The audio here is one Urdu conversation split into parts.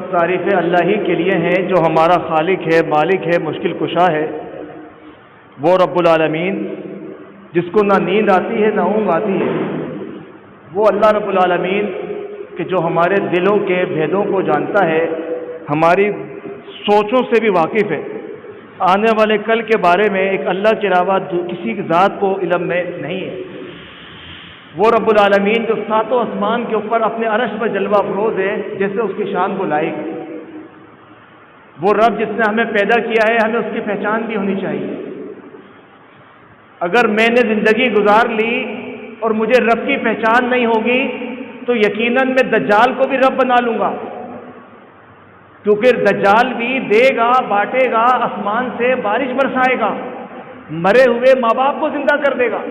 سب تعریفیں اللہ ہی کے لیے ہیں جو ہمارا خالق ہے، مالک ہے، مشکل کشا ہے، وہ رب العالمین جس کو نہ نیند آتی ہے نہ اونگ آتی ہے، وہ اللہ رب العالمین کہ جو ہمارے دلوں کے بھیدوں کو جانتا ہے، ہماری سوچوں سے بھی واقف ہے، آنے والے کل کے بارے میں ایک اللہ کے علاوہ کسی کی ذات کو علم میں نہیں ہے۔ وہ رب العالمین جو ساتوں آسمان کے اوپر اپنے عرش پر جلوہ افروز ہے، جیسے اس کی شان کو لائق، وہ رب جس نے ہمیں پیدا کیا ہے، ہمیں اس کی پہچان بھی ہونی چاہیے۔ اگر میں نے زندگی گزار لی اور مجھے رب کی پہچان نہیں ہوگی تو یقیناً میں دجال کو بھی رب بنا لوں گا، کیونکہ دجال بھی دے گا، بانٹے گا، آسمان سے بارش برسائے گا، مرے ہوئے ماں باپ کو زندہ کر دے گا،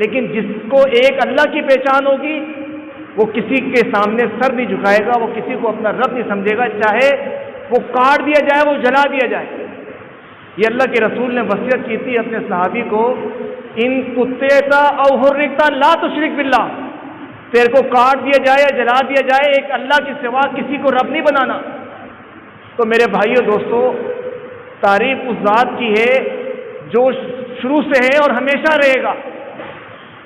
لیکن جس کو ایک اللہ کی پہچان ہوگی وہ کسی کے سامنے سر نہیں جھکائے گا، وہ کسی کو اپنا رب نہیں سمجھے گا، چاہے وہ کاٹ دیا جائے، وہ جلا دیا جائے۔ یہ اللہ کے رسول نے وصیت کی تھی اپنے صحابی کو، ان قطعتا او حرکتا لا تشرک باللہ، تیرے کو کاٹ دیا جائے یا جلا دیا جائے، ایک اللہ کے سوا کسی کو رب نہیں بنانا۔ تو میرے بھائیو دوستو، تعریف اس ذات کی ہے جو شروع سے ہے اور ہمیشہ رہے گا،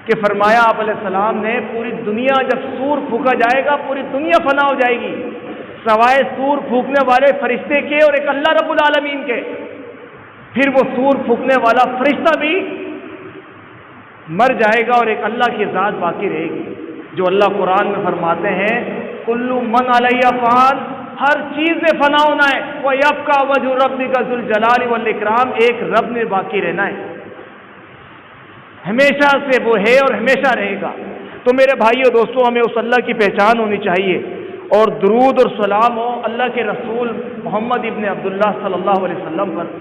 کہ فرمایا آپ علیہ السلام نے پوری دنیا جب سور پھونکا جائے گا، پوری دنیا فنا ہو جائے گی سوائے سور پھونکنے والے فرشتے کے اور ایک اللہ رب العالمین کے، پھر وہ سور پھونکنے والا فرشتہ بھی مر جائے گا اور ایک اللہ کی ذات باقی رہے گی، جو اللہ قرآن میں فرماتے ہیں کلو من علیہ فان، ہر چیز میں فنا ہونا ہے، وَيَبْقَى وَجْهُ رَبِّكَ ذُو الْجَلَالِ وَالْإِكْرَامِ، ایک رب نے باقی رہنا ہے، ہمیشہ سے وہ ہے اور ہمیشہ رہے گا۔ تو میرے بھائیو دوستو، ہمیں اس اللہ کی پہچان ہونی چاہیے، اور درود اور سلام ہو اللہ کے رسول محمد ابن عبداللہ صلی اللہ علیہ وسلم پر،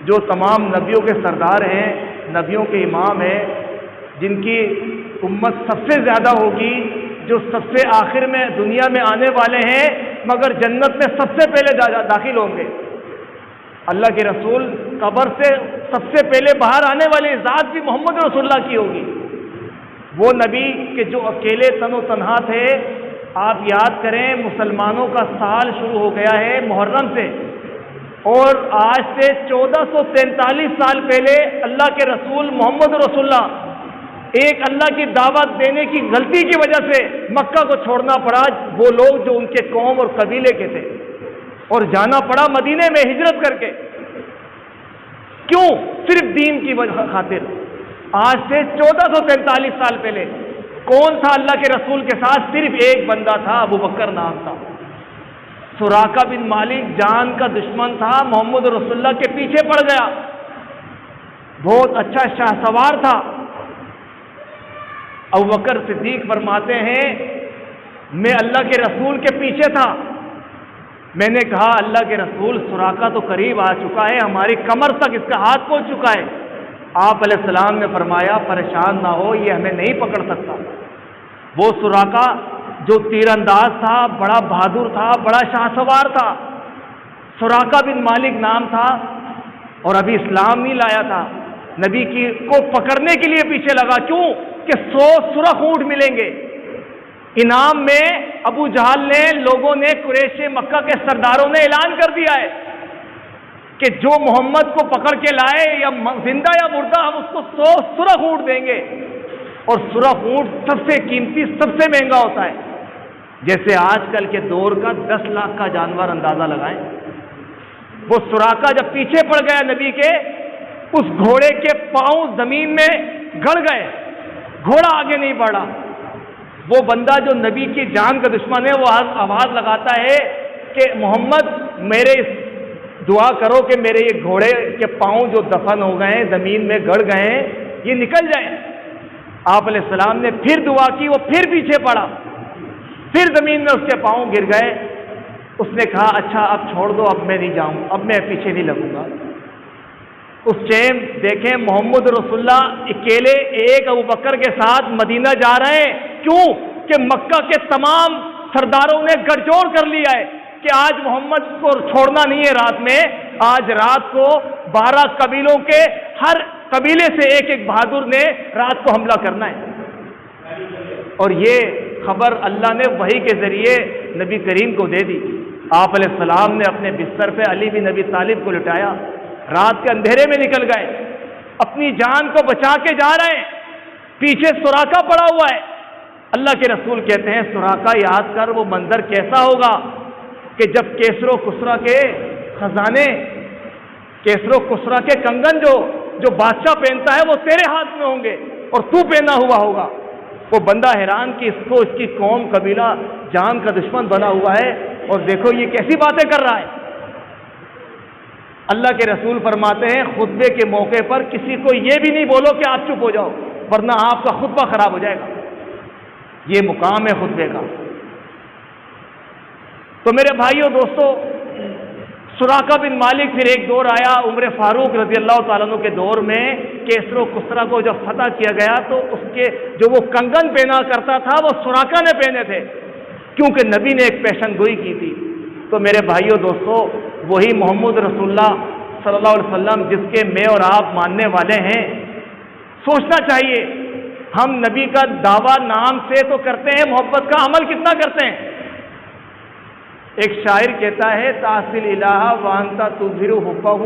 جو تمام نبیوں کے سردار ہیں، نبیوں کے امام ہیں، جن کی امت سب سے زیادہ ہوگی، جو سب سے آخر میں دنیا میں آنے والے ہیں، مگر جنت میں سب سے پہلے داخل ہوں گے۔ اللہ کے رسول قبر سے سب سے پہلے باہر آنے والی ذات بھی محمد رسول اللہ کی ہوگی، وہ نبی کہ جو اکیلے تن و تنہا تھے۔ آپ یاد کریں، مسلمانوں کا سال شروع ہو گیا ہے محرم سے، اور آج سے 1443 سال پہلے اللہ کے رسول محمد رسول اللہ ایک اللہ کی دعوت دینے کی غلطی کی وجہ سے مکہ کو چھوڑنا پڑا، وہ لوگ جو ان کے قوم اور قبیلے کے تھے، اور جانا پڑا مدینے میں ہجرت کر کے۔ کیوں؟ صرف دین کی وجہ خاطر۔ آج سے 1443 سال پہلے کون تھا اللہ کے رسول کے ساتھ؟ صرف ایک بندہ تھا، ابو بکر نام تھا۔ سراقہ بن مالک جان کا دشمن تھا، محمد رسول اللہ کے پیچھے پڑ گیا، بہت اچھا شاہ سوار تھا۔ ابو بکر صدیق فرماتے ہیں میں اللہ کے رسول کے پیچھے تھا، میں نے کہا اللہ کے رسول سراقہ تو قریب آ چکا ہے، ہماری کمر تک اس کا ہاتھ پہنچ چکا ہے۔ آپ علیہ السلام نے فرمایا پریشان نہ ہو، یہ ہمیں نہیں پکڑ سکتا۔ وہ سراقہ جو تیر انداز تھا، بڑا بہادر تھا، بڑا شاہ سوار تھا، سراقہ بن مالک نام تھا، اور ابھی اسلام نہیں لایا تھا، نبی کی کو پکڑنے کے لیے پیچھے لگا۔ کیوں؟ کہ 100 سرخ اونٹ ملیں گے انعام میں۔ ابو جہل نے، لوگوں نے، قریش مکہ کے سرداروں نے اعلان کر دیا ہے کہ جو محمد کو پکڑ کے لائے، یا زندہ یا مردہ، ہم اس کو 100 سرخ اونٹ دیں گے، اور سرخ اونٹ سب سے قیمتی، سب سے مہنگا ہوتا ہے۔ جیسے آج کل کے دور کا 10 لاکھ کا جانور اندازہ لگائیں۔ وہ سراقہ جب پیچھے پڑ گیا نبی کے، اس گھوڑے کے پاؤں زمین میں گڑ گئے، گھوڑا آگے نہیں بڑھا۔ وہ بندہ جو نبی کی جان کا دشمن ہے، وہ آواز لگاتا ہے کہ محمد میرے دعا کرو کہ میرے یہ گھوڑے کے پاؤں جو دفن ہو گئے ہیں، زمین میں گڑ گئے ہیں، یہ نکل جائیں۔ آپ علیہ السلام نے پھر دعا کی، وہ پھر پیچھے پڑا، پھر زمین میں اس کے پاؤں گر گئے۔ اس نے کہا اچھا اب چھوڑ دو، اب میں نہیں جاؤں، اب میں پیچھے نہیں لگوں گا۔ اس ٹائم دیکھیں محمد رسول اللہ اکیلے ایک ابو بکر کے ساتھ مدینہ جا رہے ہیں۔ کیوں؟ کہ مکہ کے تمام سرداروں نے گڑ جوڑ کر لیا ہے کہ آج محمد کو چھوڑنا نہیں ہے رات میں، آج رات کو 12 قبیلوں کے ہر قبیلے سے ایک ایک بہادر نے رات کو حملہ کرنا ہے۔ اور یہ خبر اللہ نے وحی کے ذریعے نبی کریم کو دے دی۔ آپ علیہ السلام نے اپنے بستر پہ علی بن ابی طالب کو لٹایا، رات کے اندھیرے میں نکل گئے، اپنی جان کو بچا کے جا رہے ہیں، پیچھے سراقہ پڑا ہوا ہے۔ اللہ کے رسول کہتے ہیں سراقہ یاد کر وہ منظر کیسا ہوگا کہ جب کیسر و کسرا کے خزانے، کیسر و کسرا کے کنگن جو بادشاہ پہنتا ہے وہ تیرے ہاتھ میں ہوں گے اور تو پہنا ہوا ہوگا۔ وہ بندہ حیران کہ اس کو اس کی قوم قبیلہ جان کا دشمن بنا ہوا ہے، اور دیکھو یہ کیسی باتیں کر رہا ہے۔ اللہ کے رسول فرماتے ہیں خطبے کے موقع پر کسی کو یہ بھی نہیں بولو کہ آپ چپ ہو جاؤ ورنہ آپ کا خطبہ خراب ہو جائے گا۔ یہ مقام ہے خطبے کا۔ تو میرے بھائیوں دوستو، سراقہ بن مالک پھر ایک دور آیا عمر فاروق رضی اللہ تعالیٰ عنہ کے دور میں، کیسر و کسرا کو جب فتح کیا گیا تو اس کے جو وہ کنگن پہنا کرتا تھا وہ سراقہ نے پہنے تھے، کیونکہ نبی نے ایک پیشن گوئی کی تھی۔ تو میرے بھائیوں دوستو، وہی محمد رسول اللہ صلی اللہ علیہ وسلم جس کے میں اور آپ ماننے والے ہیں، سوچنا چاہیے ہم نبی کا دعویٰ نام سے تو کرتے ہیں، محبت کا عمل کتنا کرتے ہیں؟ ایک شاعر کہتا ہے تحصیل الہ وانتا تظہر حبہ،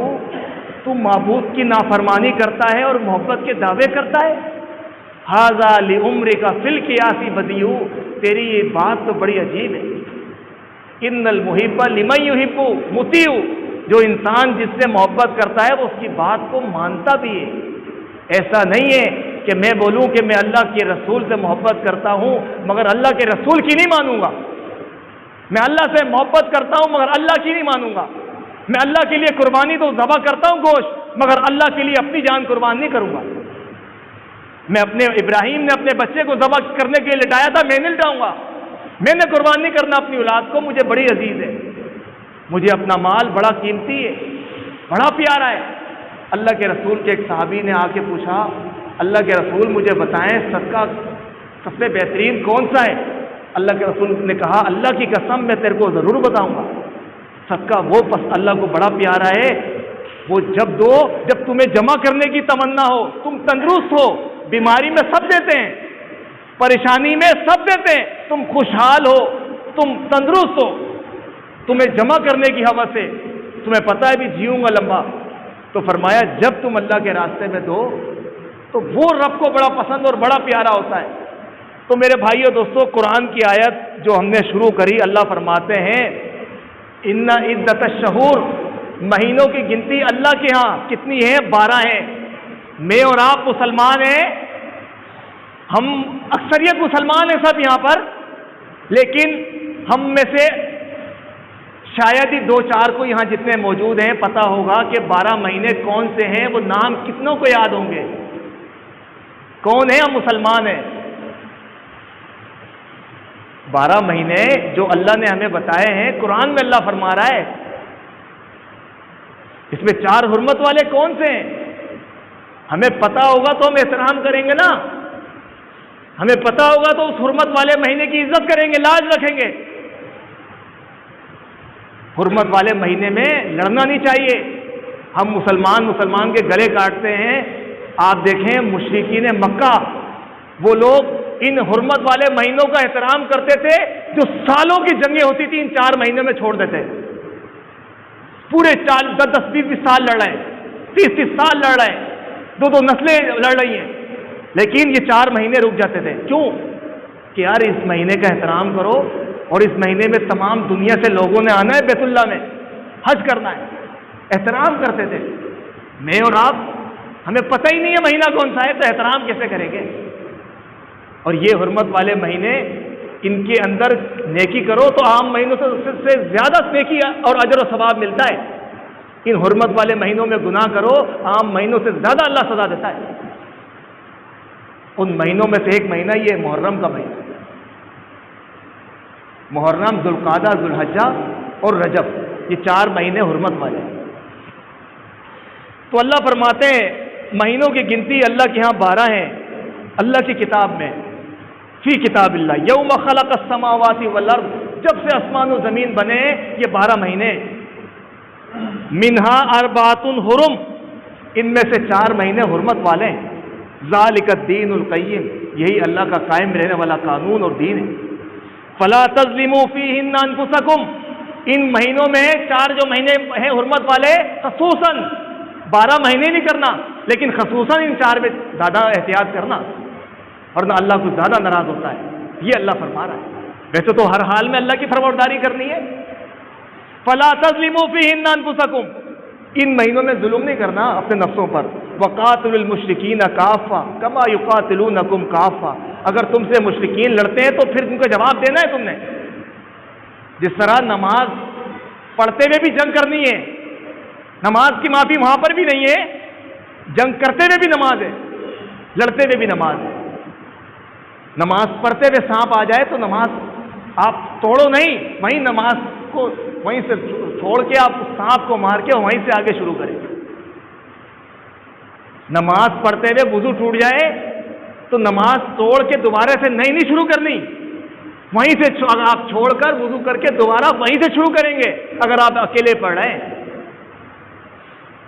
تو معبود کی نافرمانی کرتا ہے اور محبت کے دعوے کرتا ہے۔ ھذا لعمرک فی القیاس بدیع، تیری یہ بات تو بڑی عجیب ہے۔ ان المحب لمن یحب مطیع، جو انسان جس سے محبت کرتا ہے وہ اس کی بات کو مانتا بھی ہے۔ ایسا نہیں ہے کہ میں بولوں کہ میں اللہ کے رسول سے محبت کرتا ہوں مگر اللہ کے رسول کی نہیں مانوں گا، میں اللہ سے محبت کرتا ہوں مگر اللہ کی نہیں مانوں گا، میں اللہ کے لیے قربانی تو ذبح کرتا ہوں گوشت مگر اللہ کے لیے اپنی جان قربان نہیں کروں گا۔ میں اپنے ابراہیم نے اپنے بچے کو ذبح کرنے کے لیے لٹایا تھا، میں نہیں لٹاؤں گا، میں نے قربان نہیں کرنا اپنی اولاد کو، مجھے بڑی عزیز ہے، مجھے اپنا مال بڑا قیمتی ہے، بڑا پیارا ہے۔ اللہ کے رسول کے ایک صحابی نے آ کے پوچھا اللہ کے رسول مجھے بتائیں صدقہ سب سے بہترین کون سا ہے؟ اللہ کے رسول نے کہا اللہ کی قسم میں تیرے کو ضرور بتاؤں گا، صدقہ وہ پس اللہ کو بڑا پیارا ہے وہ جب تمہیں جمع کرنے کی تمنا ہو، تم تندرست ہو، بیماری میں سب دیتے ہیں، پریشانی میں سب دیتے ہیں، تم خوشحال ہو، تم تندرست ہو، تمہیں جمع کرنے کی حوث ہے، تمہیں پتہ ہے بھی جیوں گا لمبا، تو فرمایا جب تم اللہ کے راستے میں دو تو وہ رب کو بڑا پسند اور بڑا پیارا ہوتا ہے۔ تو میرے بھائیو دوستو، قرآن کی آیت جو ہم نے شروع کری، اللہ فرماتے ہیں ان عدت الشہور، مہینوں کی گنتی اللہ کے ہاں کتنی ہے؟ 12 ہیں۔ میں اور آپ مسلمان ہیں، ہم اکثریت مسلمان ہیں سب یہاں پر، لیکن ہم میں سے شاید ہی 2-4 کو یہاں جتنے موجود ہیں پتہ ہوگا کہ 12 مہینے کون سے ہیں، وہ نام کتنوں کو یاد ہوں گے؟ کون ہیں؟ ہم مسلمان ہیں۔ 12 مہینے جو اللہ نے ہمیں بتائے ہیں، قرآن میں اللہ فرما رہا ہے، اس میں 4 حرمت والے کون سے ہیں؟ ہمیں پتہ ہوگا تو ہم احترام کریں گے نا، ہمیں پتہ ہوگا تو اس حرمت والے مہینے کی عزت کریں گے، لاج رکھیں گے۔ حرمت والے مہینے میں لڑنا نہیں چاہیے، ہم مسلمان کے گلے کاٹتے ہیں۔ آپ دیکھیں مشرکین مکہ، وہ لوگ ان حرمت والے مہینوں کا احترام کرتے تھے، جو سالوں کی جنگیں ہوتی تھی ان 4 مہینوں میں چھوڑ دیتے، پورے 10-20 سال لڑ رہے ہیں، 30 سال لڑ رہے ہیں، 2 نسلیں لڑ رہی ہیں، لیکن یہ 4 مہینے رک جاتے تھے۔ کیوں؟ کہ یار اس مہینے کا احترام کرو، اور اس مہینے میں تمام دنیا سے لوگوں نے آنا ہے بیت اللہ میں، حج کرنا ہے، احترام کرتے تھے۔ میں اور آپ ہمیں پتہ ہی نہیں ہے مہینہ کون سا ہے تو احترام کیسے کریں گے؟ اور یہ حرمت والے مہینے، ان کے اندر نیکی کرو تو عام مہینوں سے زیادہ نیکی اور اجر و ثواب ملتا ہے، ان حرمت والے مہینوں میں گناہ کرو عام مہینوں سے زیادہ اللہ سزا دیتا ہے۔ ان مہینوں میں سے ایک مہینہ یہ محرم کا مہینہ، محرم، ذوالقعدہ، ذوالحجہ اور رجب، یہ 4 مہینے حرمت والے ہیں۔ تو اللہ فرماتے ہیں مہینوں کی گنتی اللہ کے ہاں 12 ہیں، اللہ کی کتاب میں، فی کتاب اللہ یوم خلق السماوات والارض، جب سے آسمان و زمین بنے یہ 12 مہینے، منہا اربعۃ حرم، ان میں سے 4 مہینے حرمت والے ہیں، ذالک الدین القیم، یہی اللہ کا قائم رہنے والا قانون اور دین ہے۔ فلا تظلموا فیہن انفسکم، ان مہینوں میں 4 جو مہینے ہیں حرمت والے، خصوصاً 12 مہینے نہیں کرنا، لیکن خصوصاً ان 4 میں زیادہ احتیاط کرنا، ورنہ اللہ کو زیادہ ناراض ہوتا ہے۔ یہ اللہ فرما رہا ہے۔ ویسے تو ہر حال میں اللہ کی فرمانبرداری کرنی ہے۔ فلا تظلموا فیہن انفسکم، ان مہینوں میں ظلم نہیں کرنا اپنے نفسوں پر۔ وقاتلوا المشرکین کافہ کما یقاتلونکم کافہ، اگر تم سے مشرکین لڑتے ہیں تو پھر ان کا جواب دینا ہے تم نے۔ جس طرح نماز پڑھتے ہوئے بھی جنگ کرنی ہے، نماز کی معافی وہاں پر بھی نہیں ہے، جنگ کرتے ہوئے بھی نماز ہے، لڑتے ہوئے بھی نماز ہے۔ نماز پڑھتے ہوئے سانپ آ جائے تو نماز آپ توڑو نہیں، وہیں نماز کو وہیں سے چھوڑ کے آپ اس سانپ کو مار کے وہیں سے آگے شروع کریں۔ نماز پڑھتے ہوئے وضو ٹوٹ جائے تو نماز توڑ کے دوبارہ سے نہیں شروع کرنی، وہیں سے آپ چھوڑ کر وضو کر کے دوبارہ وہیں سے شروع کریں گے۔ اگر آپ اکیلے پڑھ رہے ہیں،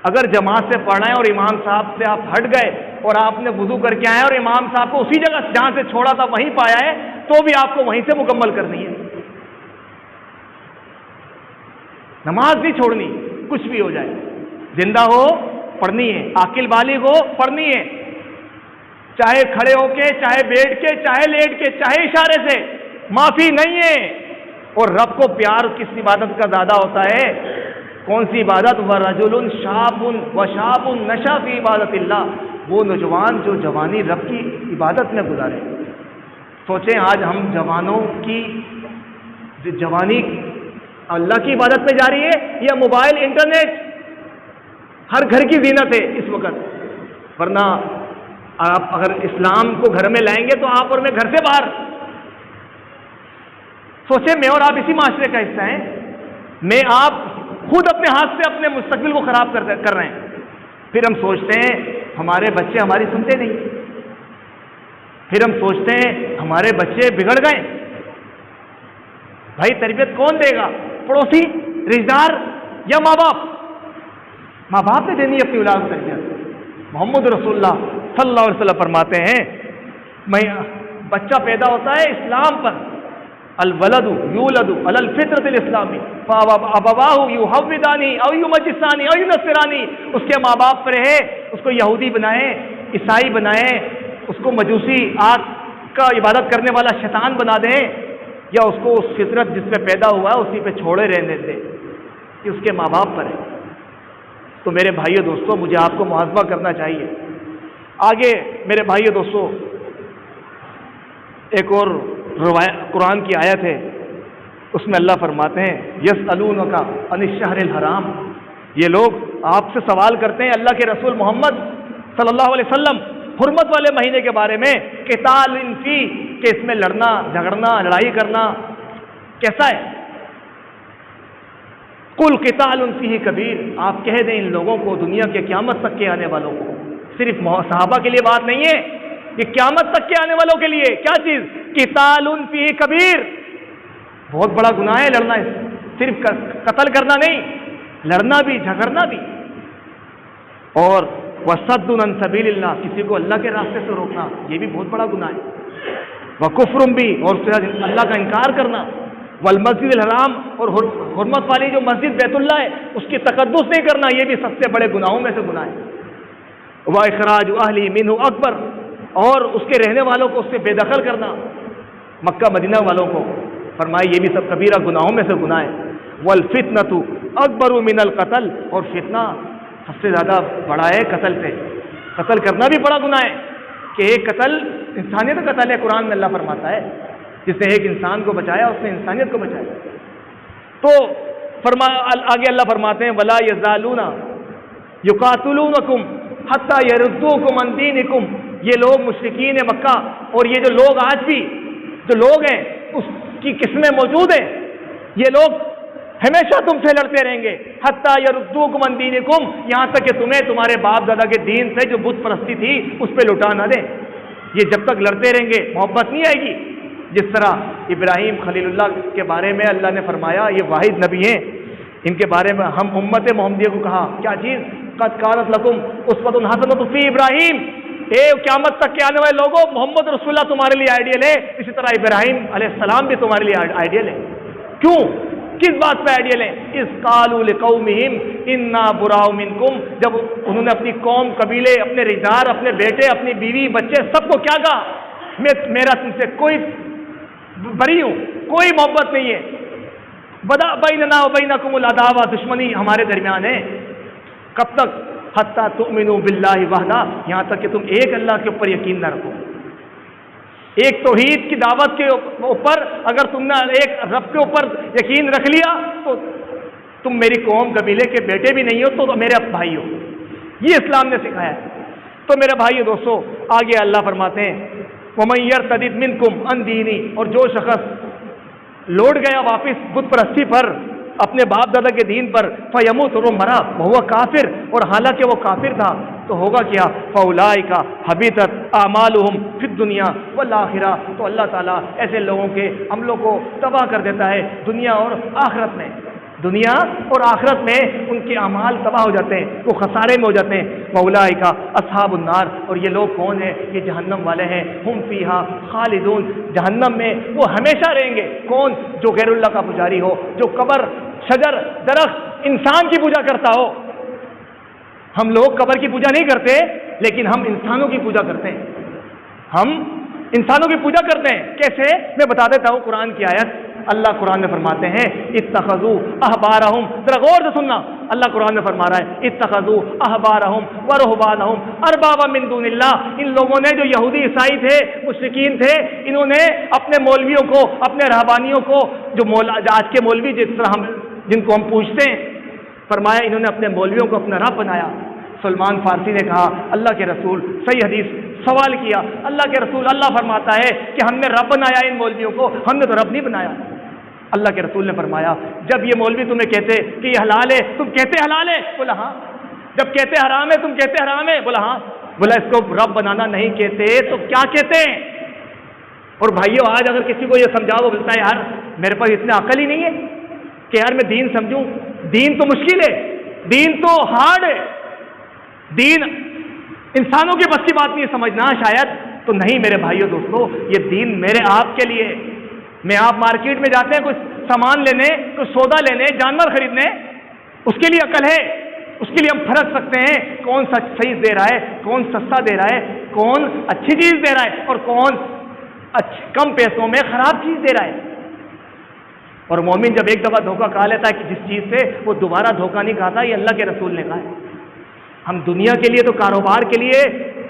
اگر جماعت سے پڑھ رہے ہیں اور امام صاحب سے آپ ہٹ گئے اور آپ نے وضو کر کے آئے اور امام صاحب کو اسی جگہ جہاں سے چھوڑا تھا وہیں پایا ہے، تو بھی آپ کو وہیں سے مکمل کرنی ہے۔ نماز نہیں چھوڑنی، کچھ بھی ہو جائے، زندہ ہو پڑھنی ہے، عاقل بالغ ہو پڑھنی ہے، چاہے کھڑے ہو کے، چاہے بیٹھ کے، چاہے لیٹ کے، چاہے اشارے سے، معافی نہیں ہے۔ اور رب کو پیار کس عبادت کا زیادہ ہوتا ہے؟ کون سی عبادت؟ وَرَجُلٌ شَابٌ وَشَابٌ نَشَأَ فِي عِبَادَةِ اللَّهِ، وہ نوجوان جو جوانی رب کی عبادت میں گزارے۔ سوچیں آج ہم جوانوں کی جوانی اللہ کی عبادت میں جاری ہے یا موبائل انٹرنیٹ ہر گھر کی زینت ہے اس وقت؟ ورنہ آپ اگر اسلام کو گھر میں لائیں گے تو آپ اور میں گھر سے باہر۔ سوچیں میں اور آپ اسی معاشرے کا حصہ ہیں، میں آپ خود اپنے ہاتھ سے اپنے مستقبل کو خراب کر رہے ہیں۔ پھر ہم سوچتے ہیں ہمارے بچے ہماری سنتے نہیں، پھر ہم سوچتے ہیں ہمارے بچے بگڑ گئے۔ بھائی تربیت کون دے گا؟ پڑوسی، رشتہ دار یا ماں باپ؟ ماں باپ نے دینی اپنی اولاد کو تربیت۔ محمد رسول اللہ صلی اللہ علیہ وسلم فرماتے ہیں بچہ پیدا ہوتا ہے اسلام پر، الولد یولد علی الفطرۃ الاسلامی فابواہ یحودانی او یمجسانی او ینصرانی، اس کے ماں باپ پر ہے اس کو یہودی بنائیں، عیسائی بنائیں، اس کو مجوسی آگ کا عبادت کرنے والا شیطان بنا دیں، یا اس کو اس فطرت جس پہ پیدا ہوا ہے اسی پہ چھوڑے رہنے دیں، یہ اس کے ماں باپ پر ہے۔ تو میرے بھائیو دوستو، مجھے آپ کو محاسبہ کرنا چاہیے۔ آگے میرے بھائیو دوستو ایک اور قرآن کی آیت ہے، اس میں اللہ فرماتے ہیں یسألونک عن الشہر الحرام، یہ لوگ آپ سے سوال کرتے ہیں اللہ کے رسول محمد صلی اللہ علیہ وسلم حرمت والے مہینے کے بارے میں، قتال فی، کہ اس میں لڑنا جھگڑنا لڑائی کرنا کیسا ہے؟ قل قتال فیہ کبیر، آپ کہہ دیں ان لوگوں کو، دنیا کے قیامت تک کے آنے والوں کو، صرف صحابہ کے لیے بات نہیں ہے، یہ قیامت تک کے آنے والوں کے لیے کیا چیز؟ قتال فیہ کبیر، بہت بڑا گناہ ہے لڑنا، صرف قتل کرنا نہیں، لڑنا بھی جھگڑنا بھی، اور وصد عن سبیل اللہ، کسی کو اللہ کے راستے سے روکنا، یہ بھی بہت بڑا گناہ ہے، وکفر بھی، اور اللہ کا انکار کرنا، والمسجد الحرام، اور حرمت والی جو مسجد بیت اللہ ہے اس کی تقدس نہیں کرنا، یہ بھی سب سے بڑے گناہوں میں سے گناہ ہے، واخراج اہلہ منہ اکبر، اور اس کے رہنے والوں کو اس سے بے دخل کرنا، مکہ مدینہ والوں کو فرمائے یہ بھی سب کبیرہ گناہوں میں سے گناہ ہے، والفتنۃ اکبر من القتل، اور فتنہ سب سے زیادہ بڑا ہے قتل سے، قتل کرنا بھی بڑا گناہ ہے، کہ ایک قتل انسانیت کا قتل ہے، قرآن میں اللہ فرماتا ہے جس نے ایک انسان کو بچایا اس نے انسانیت کو بچایا۔ تو آگے اللہ فرماتے ہیں ولا یزالون یقاتلونکم حتی یردوکم عن دینکم، یہ لوگ مشرکین مکہ اور یہ جو لوگ آج بھی جو لوگ ہیں اس کی قسمیں موجود ہیں، یہ لوگ ہمیشہ تم سے لڑتے رہیں گے، حتی یردوکم عن دینکم، یہاں تک کہ تمہیں تمہارے باپ دادا کے دین سے جو بت پرستی تھی اس پہ لٹا نہ دیں۔ یہ جب تک لڑتے رہیں گے محبت نہیں آئے گی۔ جس طرح ابراہیم خلیل اللہ کے بارے میں اللہ نے فرمایا یہ واحد نبی ہیں، ان کے بارے میں ہم امت محمدیہ کو کہا کیا چیز؟ قد کانت لکم اسوۃ حسنۃ فی ابراہیم، اے قیامت تک کے آنے والے لوگوں محمد رسول اللہ تمہارے لیے آئیڈیل ہے، اسی طرح ابراہیم علیہ السلام بھی تمہارے لیے آئیڈیل ہے۔ کیوں؟ کس بات پہ آئیڈیا لیں؟ اس قالوا لقومہم انا براء منکم، جب انہوں نے اپنی قوم، قبیلے، اپنے رشتہ دار، اپنے بیٹے، اپنی بیوی، بچے، سب کو کیا کہا؟ میرا تم سے کوئی بری ہوں، کوئی محبت نہیں ہے، بدا بیننا و بینکم العداوہ، دشمنی ہمارے درمیان ہے. کب تک؟ حتی تؤمنوا باللہ وحدہ، یہاں تک کہ تم ایک اللہ کے اوپر یقین نہ رکھو. ایک توحید کی دعوت کے اوپر اگر تم نے ایک رب کے اوپر یقین رکھ لیا تو تم میری قوم قبیلے کے بیٹے بھی نہیں ہو تو میرے بھائی ہو. یہ اسلام نے سکھایا ہے. تو میرے بھائی دوستو، آگے اللہ فرماتے ہیں وَمَن يَرْتَدِدْ مِنْكُمْ عَنْ دِينِهِ، اور جو شخص لوٹ گیا واپس بت پرستی پر، اپنے باپ دادا کے دین پر، فیموت، اور وہ مرا، وہ کافر، اور حالانکہ وہ کافر تھا، تو ہوگا کیا؟ فاولئک حبطت اعمالهم فی الدنیا والآخرہ، تو اللہ تعالیٰ ایسے لوگوں کے عملوں کو تباہ کر دیتا ہے دنیا اور آخرت میں. دنیا اور آخرت میں ان کے اعمال تباہ ہو جاتے ہیں، وہ خسارے میں ہو جاتے ہیں. فاولئک اصحاب النار، اور یہ لوگ کون ہیں؟ یہ جہنم والے ہیں. ہم فیہا خالدون، جہنم میں وہ ہمیشہ رہیں گے. کون؟ جو غیر اللہ کا پجاری ہو، جو قبر، شجر، درخت، انسان کی پوجا کرتا ہو. ہم لوگ قبر کی پوجا نہیں کرتے، لیکن ہم انسانوں کی پوجا کرتے ہیں. ہم انسانوں کی پوجا کرتے ہیں. کیسے؟ میں بتا دیتا ہوں. قرآن کی آیت، اللہ قرآن میں فرماتے ہیں اتخذوا احبارہم، ذرا غور سے سننا، اللہ قرآن میں فرما رہا ہے اتخذوا احبارہم ورہبانہم اربابا من دون اللہ. ان لوگوں نے، جو یہودی عیسائی تھے، مشرکین تھے، انہوں نے اپنے مولویوں کو، اپنے رہبانیوں کو، جو آج کے مولوی جس طرح جن کو ہم پوچھتے ہیں، فرمایا انہوں نے اپنے مولویوں کو اپنا رب بنایا. سلمان فارسی نے کہا اللہ کے رسول، صحیح حدیث، سوال کیا اللہ کے رسول، اللہ فرماتا ہے کہ ہم نے رب بنایا ان مولویوں کو، ہم نے تو رب نہیں بنایا. اللہ کے رسول نے فرمایا جب یہ مولوی تمہیں کہتے کہ یہ حلال ہے، تم کہتے حلال ہے؟ بولا ہاں. جب کہتے حرام ہے، تم کہتے حرام ہے؟ بولا ہاں. بولا اس کو رب بنانا نہیں کہتے تو کیا کہتے ہیں؟ اور بھائیو، آج اگر کسی کو یہ سمجھاؤ، وہ بولتا ہے یار میرے پاس اتنا عقل ہی نہیں ہے کہ یار میں دین سمجھوں. دین تو مشکل ہے، دین تو ہارڈ ہے، دین انسانوں کے بس کی بات نہیں سمجھنا شاید. تو نہیں میرے بھائیو دوستو، یہ دین میرے آپ کے لیے. میں آپ مارکیٹ میں جاتے ہیں کچھ سامان لینے، کچھ سودا لینے، جانور خریدنے، اس کے لیے عقل ہے، اس کے لیے ہم پرکھ سکتے ہیں کون سا صحیح دے رہا ہے، کون سستا دے رہا ہے، کون اچھی چیز دے رہا ہے، اور کون کم پیسوں میں خراب چیز دے رہا ہے. اور مومن جب ایک دفعہ دھوکہ کھا لیتا ہے کہ جس چیز سے، وہ دوبارہ دھوکہ نہیں کھاتا. یہ اللہ کے رسول نے کہا ہے. ہم دنیا کے لیے تو کاروبار کے لیے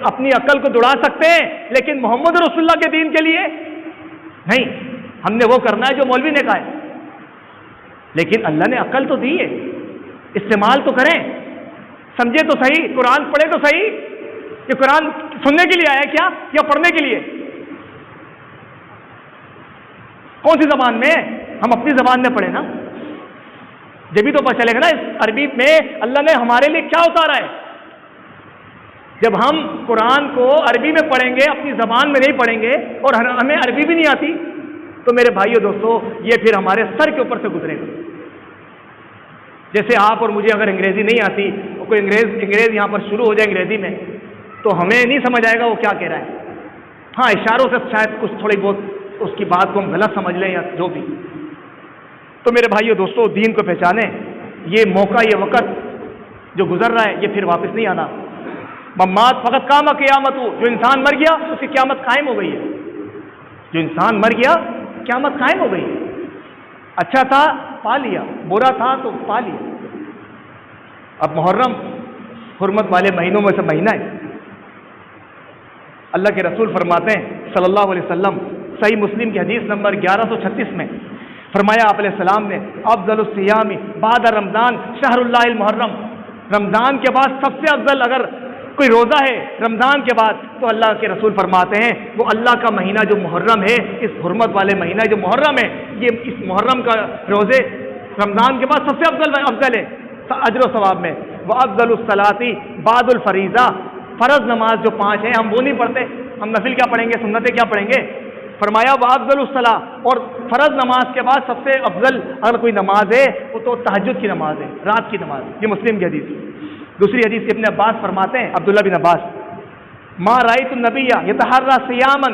اپنی عقل کو دوڑا سکتے ہیں، لیکن محمد رسول اللہ کے دین کے لیے نہیں. ہم نے وہ کرنا ہے جو مولوی نے کہا ہے. لیکن اللہ نے عقل تو دی ہے، استعمال تو کریں، سمجھے تو صحیح، قرآن پڑھے تو صحیح. یہ قرآن سننے کے لیے آیا کیا یا پڑھنے کے لیے؟ کون سی زبان میں؟ ہم اپنی زبان میں پڑھیں نا، جبھی تو پتہ چلے گا نا اس عربی میں اللہ نے ہمارے لیے کیا اتارا ہے. جب ہم قرآن کو عربی میں پڑھیں گے، اپنی زبان میں نہیں پڑھیں گے، اور ہمیں عربی بھی نہیں آتی، تو میرے بھائیو دوستو یہ پھر ہمارے سر کے اوپر سے گزرے گا. جیسے آپ اور مجھے اگر انگریزی نہیں آتی، کوئی انگریز یہاں پر شروع ہو جائے انگریزی میں، تو ہمیں نہیں سمجھ آئے گا وہ کیا کہہ رہا ہے. ہاں اشاروں سے شاید کچھ تھوڑی بہت اس کی بات کو ہم غلط سمجھ لیں یا جو بھی. تو میرے بھائیو دوستو دین کو پہچانیں. یہ موقع، یہ وقت جو گزر رہا ہے یہ پھر واپس نہیں آنا. ممات فقط قام قیامت ہو، جو انسان مر گیا اس کی قیامت قائم ہو گئی ہے. جو انسان مر گیا قیامت قائم ہو گئی ہے. اچھا تھا پا لیا، برا تھا تو پا لیا. اب محرم حرمت والے مہینوں میں سے مہینہ ہے. اللہ کے رسول فرماتے ہیں صلی اللہ علیہ وسلم، صحیح مسلم کی حدیث نمبر 1136 میں فرمایا آپ علیہ السلام نے، افضل الصیام بعد رمضان شہر اللہ المحرم. رمضان کے بعد سب سے افضل اگر کوئی روزہ ہے رمضان کے بعد، تو اللہ کے رسول فرماتے ہیں وہ اللہ کا مہینہ جو محرم ہے، اس حرمت والے مہینہ جو محرم ہے، یہ اس محرم کا روزے رمضان کے بعد سب سے افضل ہے اجر و ثواب میں. وہ افضل الصلاۃ بعد الفریضہ، فرض نماز جو 5 ہیں ہم وہ نہیں پڑھتے، ہم نفل کیا پڑھیں گے، سنتیں کیا پڑھیں گے. فرمایا وہ افضل الصلاۃ، اور فرض نماز کے بعد سب سے افضل اگر کوئی نماز ہے وہ تو تہجد کی نماز ہے، رات کی نماز. یہ مسلم کی حدیث. دوسری حدیث ابن عباس فرماتے ہیں، عبداللہ بن عباس، ما رأیت النبی یتحری صیاما